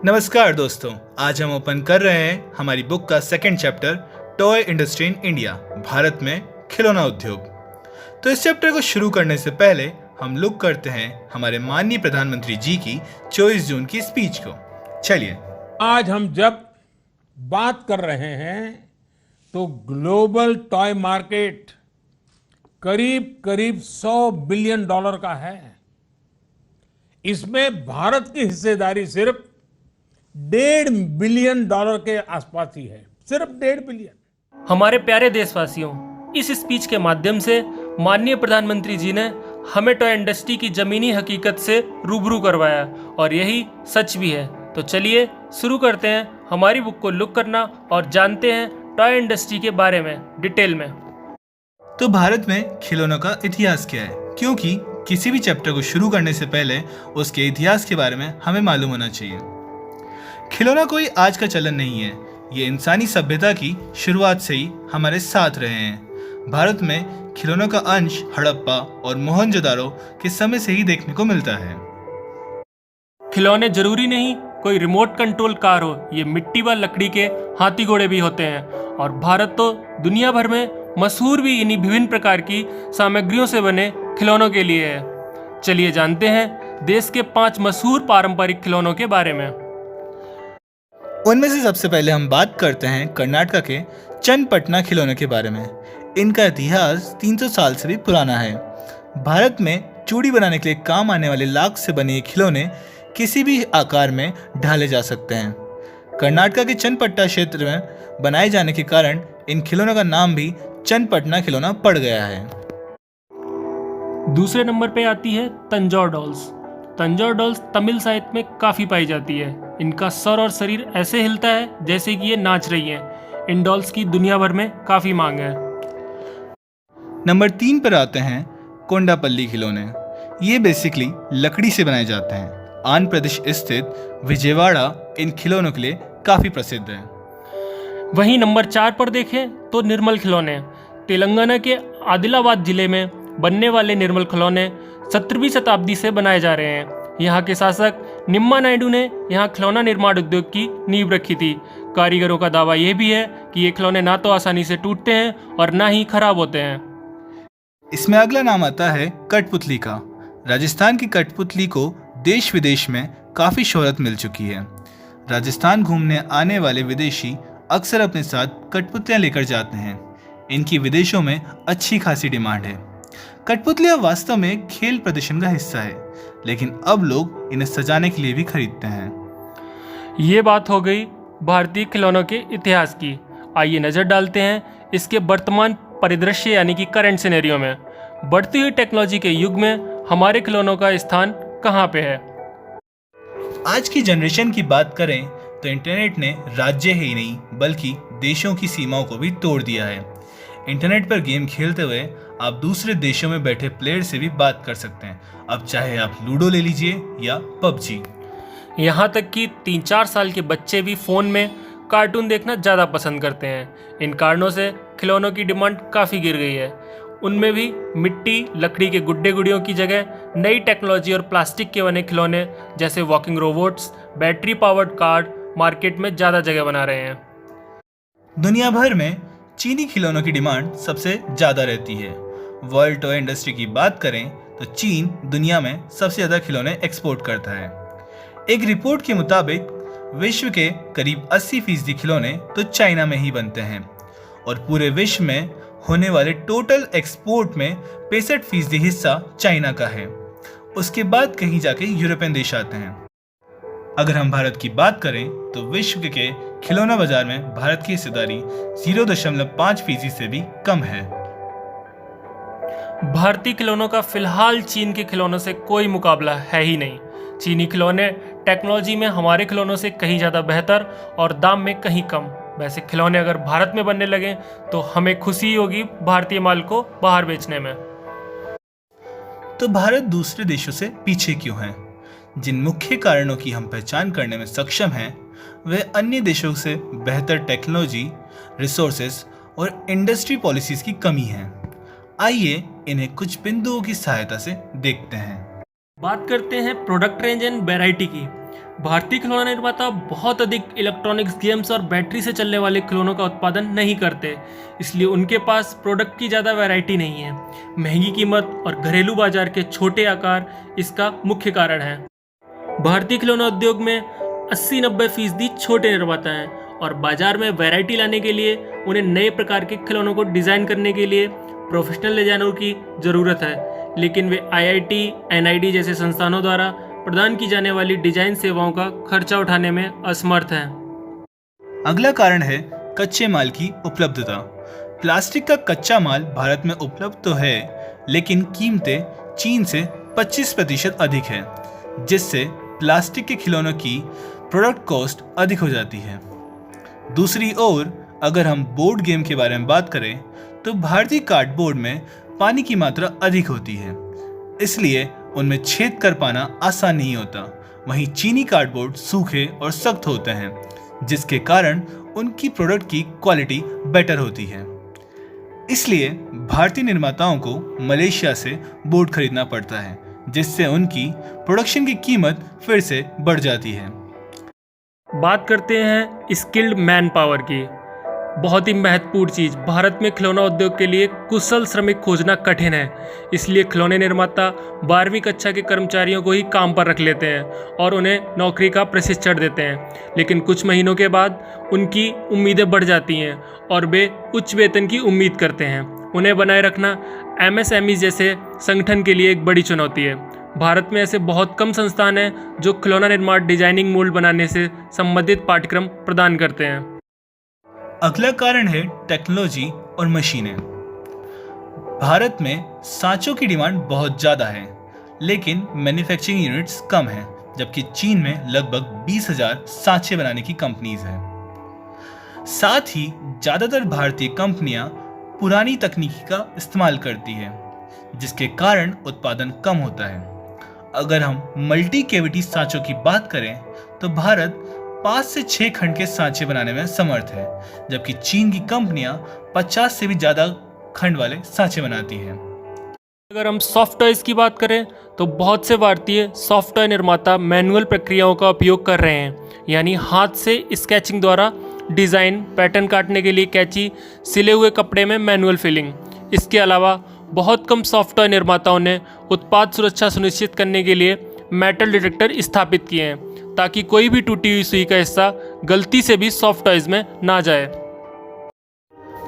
नमस्कार दोस्तों, आज हम ओपन कर रहे हैं हमारी बुक का second chapter toy industry in India, Bharat में खिलौना उद्योग। तो इस चैप्टर को शुरू करने से पहले हम लुक करते हैं हमारे माननीय प्रधानमंत्री जी की 24 जून की स्पीच को। चलिए। आज हम जब बात कर रहे हैं तो ग्लोबल टॉय मार्केट करीब करीब $100 बिलियन का है। इसमें भारत की हिस्सेदारी सिर्फ $1.5 बिलियन के आसपास ही है, सिर्फ 1.5 बिलियन। हमारे प्यारे देशवासियों, इस स्पीच के माध्यम से माननीय प्रधानमंत्री जी ने हमें टॉय इंडस्ट्री की जमीनी हकीकत से रूबरू करवाया और यही सच भी है। तो चलिए शुरू करते हैं हमारी बुक को लुक करना और जानते हैं टॉय इंडस्ट्री के बारे में डिटेल में। तो भारत में खिलौनों का इतिहास क्या है, क्योंकि किसी भी चैप्टर को शुरू करने से पहले उसके इतिहास के बारे में हमें मालूम होना चाहिए। खिलौना कोई आज का चलन नहीं है, ये इंसानी सभ्यता की शुरुआत से ही हमारे साथ रहे हैं। भारत में खिलौनों का अंश हड़प्पा और मोहनजोदारो के समय से ही देखने को मिलता है। खिलौने जरूरी नहीं कोई रिमोट कंट्रोल कार हो, ये मिट्टी व लकड़ी के हाथी घोड़े भी होते हैं और भारत तो दुनिया भर में मशहूर भी इन्हीं विभिन्न प्रकार की सामग्रियों से बने खिलौनों के लिए है। चलिए जानते हैं देश के 5 मशहूर पारंपरिक खिलौनों के बारे में। उनमें से सबसे पहले हम बात करते हैं कर्नाटक के चन्नपटना खिलौनों के बारे में। इनका इतिहास 300 साल से भी पुराना है। भारत में चूड़ी बनाने के लिए काम आने वाले लाख से बने ये खिलौने किसी भी आकार में ढाले जा सकते हैं। कर्नाटक के चन्नपट्टा क्षेत्र में बनाए जाने के कारण इन खिलौनों का नाम भी चन्नपटना खिलौना पड़ गया है। दूसरे नंबर पे आती है तंजौर डॉल्स। तंजौर डॉल्स तमिल साहित्य में काफ़ी पाई जाती है। इनका सर और शरीर ऐसे हिलता है जैसे कि ये नाच रही हैं। इन डॉल्स की दुनिया भर में काफ़ी मांग है। नंबर 3 पर आते हैं कोंडापल्ली खिलौने। ये बेसिकली लकड़ी से बनाए जाते हैं। आंध्र प्रदेश स्थित विजयवाड़ा इन खिलौनों के लिए काफ़ी प्रसिद्ध है। वहीं नंबर 4 पर देखें तो निर्मल खिलौने। तेलंगाना के आदिलाबाद जिले में बनने वाले निर्मल खिलौने 17वीं शताब्दी से बनाए जा रहे हैं। यहाँ के शासक निम्मा नायडू ने यहाँ खिलौना निर्माण उद्योग की नींव रखी थी। कारीगरों का दावा यह भी है कि ये खिलौने ना तो आसानी से टूटते हैं और ना ही खराब होते हैं। इसमें अगला नाम आता है कठपुतली का। राजस्थान की कठपुतली को देश विदेश में काफ़ी शोहरत मिल चुकी है। राजस्थान घूमने आने वाले विदेशी अक्सर अपने साथ कठपुतलियाँ लेकर जाते हैं। इनकी विदेशों में अच्छी खासी डिमांड है। कठपुतलियाँ वास्तव में खेल प्रदर्शन का हिस्सा है, लेकिन अब लोग इन्हें सजाने के लिए भी खरीदते हैं। ये बात हो गई भारतीय खिलौनों के इतिहास की। आइए नज़र डालते हैं इसके वर्तमान परिदृश्य यानी कि करंट सिनेरियो में। बढ़ती हुई टेक्नोलॉजी के युग में हमारे खिलौनों का स्थान कहाँ पे है? आज की जनरेशन की बात करें तो इंटरनेट ने राज्य ही नहीं बल्कि देशों की सीमाओं को भी तोड़ दिया है। इंटरनेट पर गेम खेलते हुए आप दूसरे देशों में बैठे प्लेयर से भी बात कर सकते हैं। अब चाहे आप लूडो ले लीजिए या पबजी। यहाँ तक कि 3-4 साल के बच्चे भी फ़ोन में कार्टून देखना ज़्यादा पसंद करते हैं। इन कारणों से खिलौनों की डिमांड काफ़ी गिर गई है। उनमें भी मिट्टी लकड़ी के गुड्डे गुड़ियों की जगह नई टेक्नोलॉजी और प्लास्टिक के बने खिलौने जैसे walking robots, battery powered car market में ज़्यादा जगह बना रहे हैं। दुनिया भर में चीनी खिलौनों की डिमांड सबसे ज़्यादा रहती है। वर्ल्ड टॉय इंडस्ट्री की बात करें तो चीन दुनिया में सबसे ज़्यादा खिलौने एक्सपोर्ट करता है। एक रिपोर्ट के मुताबिक विश्व के करीब 80% खिलौने तो चाइना में ही बनते हैं और पूरे विश्व में होने वाले टोटल एक्सपोर्ट में 65% हिस्सा चाइना का है। उसके बाद कहीं जाके यूरोपियन देश आते हैं। अगर हम भारत की बात करें तो विश्व के खिलौना बाजार में भारत की हिस्सेदारी 0.5% से भी कम है। भारतीय खिलौनों का फिलहाल चीन के खिलौनों से कोई मुकाबला है ही नहीं। चीनी खिलौने टेक्नोलॉजी में हमारे खिलौनों से कहीं ज़्यादा बेहतर और दाम में कहीं कम। वैसे खिलौने अगर भारत में बनने लगे तो हमें खुशी होगी भारतीय माल को बाहर बेचने में। तो भारत दूसरे देशों से पीछे क्यों है? जिन मुख्य कारणों की हम पहचान करने में सक्षम हैं, वे अन्य देशों से बेहतर टेक्नोलॉजी, रिसोर्सेज और इंडस्ट्री पॉलिसीज की कमी है। आइए इन्हें कुछ बिंदुओं की सहायता से देखते हैं। बात करते हैं प्रोडक्ट रेंज एंड वैरायटी की। भारतीय खिलौना निर्माता बहुत अधिक इलेक्ट्रॉनिक्स, गेम्स और बैटरी से चलने वाले खिलौनों का उत्पादन नहीं करते, इसलिए उनके पास प्रोडक्ट की ज़्यादा वैरायटी नहीं है। महंगी कीमत और घरेलू बाजार के छोटे आकार इसका मुख्य कारण है। भारतीय खिलौना उद्योग में 80-90% छोटे निर्माता हैं और बाजार में वैरायटी लाने के लिए उन्हें नए प्रकार के खिलौनों को डिज़ाइन करने के लिए प्रोफेशनल डिजाइनरों की ज़रूरत है, लेकिन वे IIT, NID जैसे संस्थानों द्वारा प्रदान की जाने वाली डिजाइन सेवाओं का खर्चा उठाने में असमर्थ हैं। अगला कारण है कच्चे माल की उपलब्धता। प्लास्टिक का कच्चा माल भारत में उपलब्ध तो है, लेकिन कीमतें चीन से 25% अधिक है, जिससे प्लास्टिक के खिलौनों की प्रोडक्ट कॉस्ट अधिक हो जाती है। दूसरी ओर अगर हम बोर्ड गेम के बारे में बात करें तो भारतीय कार्डबोर्ड में पानी की मात्रा अधिक होती है, इसलिए उनमें छेद कर पाना आसान नहीं होता। वहीं चीनी कार्डबोर्ड सूखे और सख्त होते हैं, जिसके कारण उनकी प्रोडक्ट की क्वालिटी बेटर होती है। इसलिए भारतीय निर्माताओं को मलेशिया से बोर्ड खरीदना पड़ता है, जिससे उनकी प्रोडक्शन की कीमत फिर से बढ़ जाती है। बात करते हैं स्किल्ड मैन पावर की। बहुत ही महत्वपूर्ण चीज़, भारत में खिलौना उद्योग के लिए कुशल श्रमिक खोजना कठिन है, इसलिए खिलौने निर्माता 12वीं कक्षा के कर्मचारियों को ही काम पर रख लेते हैं और उन्हें नौकरी का प्रशिक्षण देते हैं। लेकिन कुछ महीनों के बाद उनकी उम्मीदें बढ़ जाती हैं और वे उच्च वेतन की उम्मीद करते हैं। उन्हें बनाए रखना MSME जैसे संगठन के लिए एक बड़ी चुनौती है। भारत में ऐसे बहुत कम संस्थान हैं जो खिलौना निर्माण, डिजाइनिंग, मोल्ड बनाने से संबंधित पाठ्यक्रम प्रदान करते हैं। अगला कारण है टेक्नोलॉजी और मशीनें। भारत में सांचों की डिमांड बहुत ज़्यादा है, लेकिन मैन्युफैक्चरिंग यूनिट्स कम हैं, जबकि चीन में लगभग 20,000 सांचे बनाने की कंपनीज हैं। साथ ही ज़्यादातर भारतीय कंपनियां पुरानी तकनीकी का इस्तेमाल करती हैं, जिसके कारण उत्पादन कम होता है। अगर हम मल्टी कैविटी सांचों की बात करें तो भारत 5 से 6 खंड के सांचे बनाने में समर्थ है, जबकि चीन की कंपनियां 50 से भी ज़्यादा खंड वाले सांचे बनाती हैं। अगर हम सॉफ्ट टॉयज़ की बात करें तो बहुत से भारतीय सॉफ्ट टॉय निर्माता मैनुअल प्रक्रियाओं का उपयोग कर रहे हैं, यानी हाथ से स्केचिंग द्वारा डिज़ाइन, पैटर्न काटने के लिए कैंची, सिले हुए कपड़े में मैनुअल फिलिंग। इसके अलावा बहुत कम सॉफ्ट टॉय निर्माताओं ने उत्पाद सुरक्षा सुनिश्चित करने के लिए मेटल डिटेक्टर स्थापित किए हैं, ताकि कोई भी टूटी हुई सुई का हिस्सा गलती से भी सॉफ्ट टॉयज में ना जाए।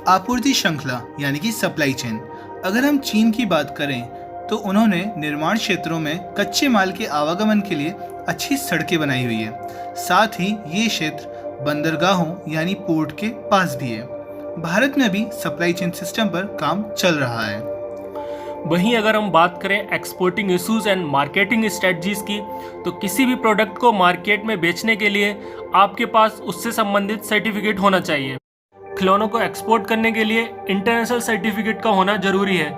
आपूर्ति श्रृंखला यानी कि सप्लाई चेन। अगर हम चीन की बात करें तो उन्होंने निर्माण क्षेत्रों में कच्चे माल के आवागमन के लिए अच्छी सड़कें बनाई हुई है। साथ ही ये क्षेत्र बंदरगाहों यानी पोर्ट के पास भी है। भारत में अभी सप्लाई चेन सिस्टम पर काम चल रहा है। वहीं अगर हम बात करें exporting issues and marketing strategies की, तो किसी भी प्रोडक्ट को मार्केट में बेचने के लिए आपके पास उससे संबंधित सर्टिफिकेट होना चाहिए। खिलौनों को एक्सपोर्ट करने के लिए इंटरनेशनल सर्टिफिकेट का होना जरूरी है।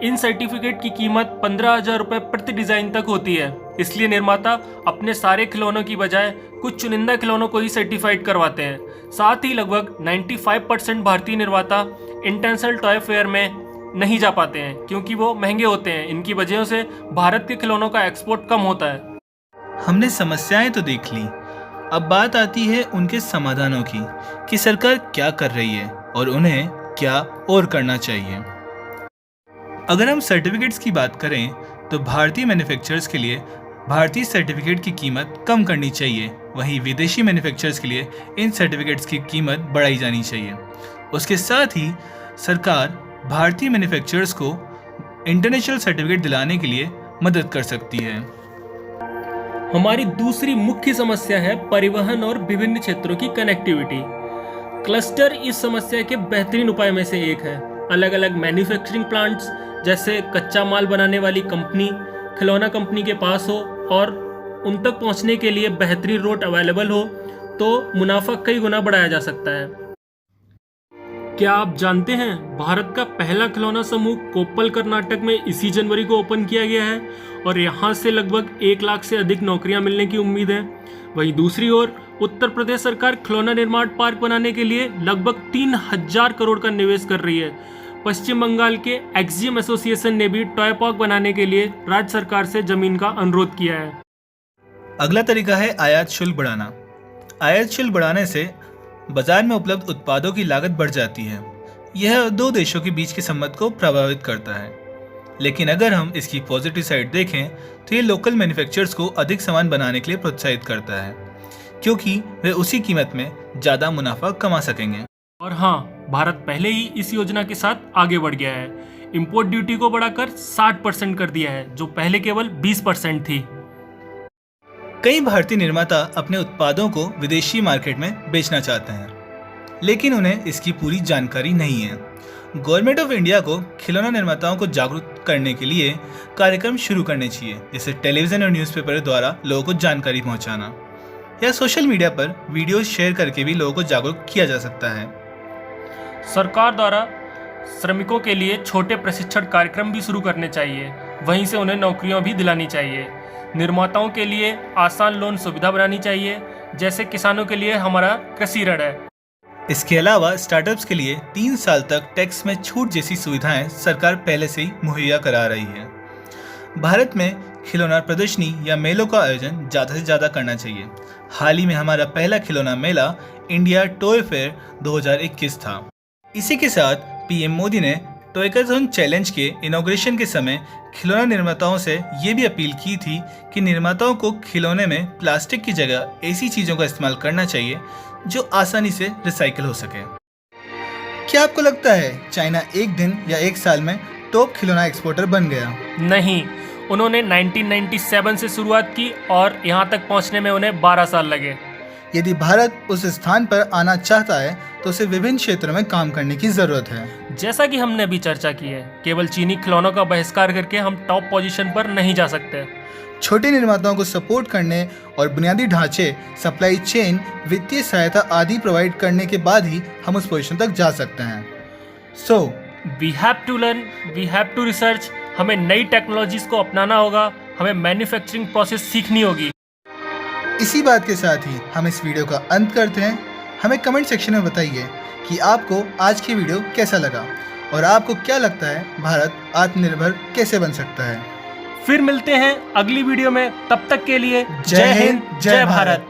इन सर्टिफिकेट की कीमत 15,000 रुपये प्रति डिज़ाइन तक होती है, इसलिए निर्माता अपने सारे खिलौनों की बजाय कुछ चुनिंदा खिलौनों को ही सर्टिफाइड करवाते हैं। साथ ही लगभग 95% भारतीय निर्माता इंटरनेशनल टॉय फेयर में नहीं जा पाते हैं, क्योंकि वो महंगे होते हैं। इनकी वजह से भारत के खिलौनों का एक्सपोर्ट कम होता है। हमने समस्याएं तो देख ली, अब बात आती है उनके समाधानों की कि सरकार क्या कर रही है और उन्हें क्या और करना चाहिए। अगर हम सर्टिफिकेट्स की बात करें तो भारतीय मैन्युफैक्चरर्स के लिए भारतीय सर्टिफिकेट की कीमत कम करनी चाहिए, वहीं विदेशी मैन्युफैक्चरर्स के लिए इन सर्टिफिकेट्स की कीमत बढ़ाई जानी चाहिए। उसके साथ ही सरकार भारतीय मैन्युफैक्चरर्स को इंटरनेशनल सर्टिफिकेट दिलाने के लिए मदद कर सकती है। हमारी दूसरी मुख्य समस्या है परिवहन और विभिन्न क्षेत्रों की कनेक्टिविटी। क्लस्टर इस समस्या के बेहतरीन उपाय में से एक है। अलग अलग मैन्युफैक्चरिंग प्लांट्स जैसे कच्चा माल बनाने वाली कंपनी खिलौना कंपनी के पास हो और उन तक पहुंचने के लिए बेहतरीन रोड अवेलेबल हो, तो मुनाफा कई गुना बढ़ाया जा सकता है। क्या आप जानते हैं भारत का पहला खिलौना समूह कोप्पल कर्नाटक में इसी जनवरी को ओपन किया गया है और यहाँ से लगभग 1 लाख से अधिक नौकरियां मिलने की उम्मीद है। वहीं दूसरी ओर उत्तर प्रदेश सरकार खिलौना निर्माण पार्क बनाने के लिए लगभग 3,000 करोड़ का निवेश कर रही है। पश्चिम बंगाल के एक्जियम एसोसिएशन ने भी टॉय पार्क बनाने के लिए राज्य सरकार से जमीन का अनुरोध किया है। अगला तरीका है आयात शुल्क बढ़ाना। आयात शुल्क बढ़ाने से बाजार में उपलब्ध उत्पादों की लागत बढ़ जाती है। यह दो देशों के बीच के संबंध को प्रभावित करता है। लेकिन अगर हम इसकी पॉजिटिव साइड देखें तो ये लोकल मैन्युफैक्चरर्स को अधिक सामान बनाने के लिए प्रोत्साहित करता है, क्योंकि वे उसी कीमत में ज़्यादा मुनाफा कमा सकेंगे। और हाँ, भारत पहले ही इस योजना के साथ आगे बढ़ गया है। इंपोर्ट ड्यूटी को बढ़ाकर 60% कर दिया है, जो पहले केवल 20% थी। कई भारतीय निर्माता अपने उत्पादों को विदेशी मार्केट में बेचना चाहते हैं, लेकिन उन्हें इसकी पूरी जानकारी नहीं है। गवर्नमेंट ऑफ इंडिया को खिलौना निर्माताओं को जागरूक करने के लिए कार्यक्रम शुरू करने चाहिए, जैसे टेलीविज़न और न्यूज़पेपर द्वारा लोगों को जानकारी पहुंचाना, या सोशल मीडिया पर वीडियोस शेयर करके भी लोगों को जागरूक किया जा सकता है। सरकार द्वारा श्रमिकों के लिए छोटे प्रशिक्षण कार्यक्रम भी शुरू करने चाहिए, वहीं से उन्हें नौकरियां भी दिलानी चाहिए। निर्माताओं के लिए आसान लोन सुविधा बनानी चाहिए, जैसे किसानों के लिए हमारा कृषि ऋण है। इसके अलावा स्टार्टअप्स के लिए 3 साल तक टैक्स में छूट जैसी सुविधाएं सरकार पहले से ही मुहैया करा रही है। भारत में खिलौना प्रदर्शनी या मेलों का आयोजन ज़्यादा से ज़्यादा करना चाहिए। हाल ही में हमारा पहला खिलौना मेला इंडिया टॉय फेयर 2021 था। इसी के साथ पीएम मोदी ने टॉयकाथॉन चैलेंज के इनॉग्रेशन के समय खिलौना निर्माताओं से ये भी अपील की थी कि निर्माताओं को खिलौने में प्लास्टिक की जगह ऐसी चीज़ों का इस्तेमाल करना चाहिए जो आसानी से रिसाइकिल हो सके। क्या आपको लगता है चाइना एक दिन या एक साल में टॉप खिलौना एक्सपोर्टर बन गया? नहीं, उन्होंने 1997 से शुरुआत की और यहाँ तक पहुँचने में उन्हें 12 साल लगे। यदि भारत उस स्थान पर आना चाहता है तो उसे विभिन्न क्षेत्रों में काम करने की जरूरत है। जैसा कि हमने अभी चर्चा की है, केवल चीनी खिलौनों का बहिष्कार करके हम टॉप पोजीशन पर नहीं जा सकते। छोटे निर्माताओं को सपोर्ट करने और बुनियादी ढांचे, सप्लाई चेन, वित्तीय सहायता आदि प्रोवाइड करने के बाद ही हम उस पोजीशन तक जा सकते हैं। So we have to learn, we have to research. हमें नई टेक्नोलॉजीज को अपनाना होगा, हमें मैन्युफैक्चरिंग प्रोसेस सीखनी होगी। इसी बात के साथ ही हम इस वीडियो का अंत करते हैं। हमें कमेंट सेक्शन में बताइए कि आपको आज की वीडियो कैसा लगा और आपको क्या लगता है भारत आत्मनिर्भर कैसे बन सकता है। फिर मिलते हैं अगली वीडियो में, तब तक के लिए जय हिंद, जय भारत।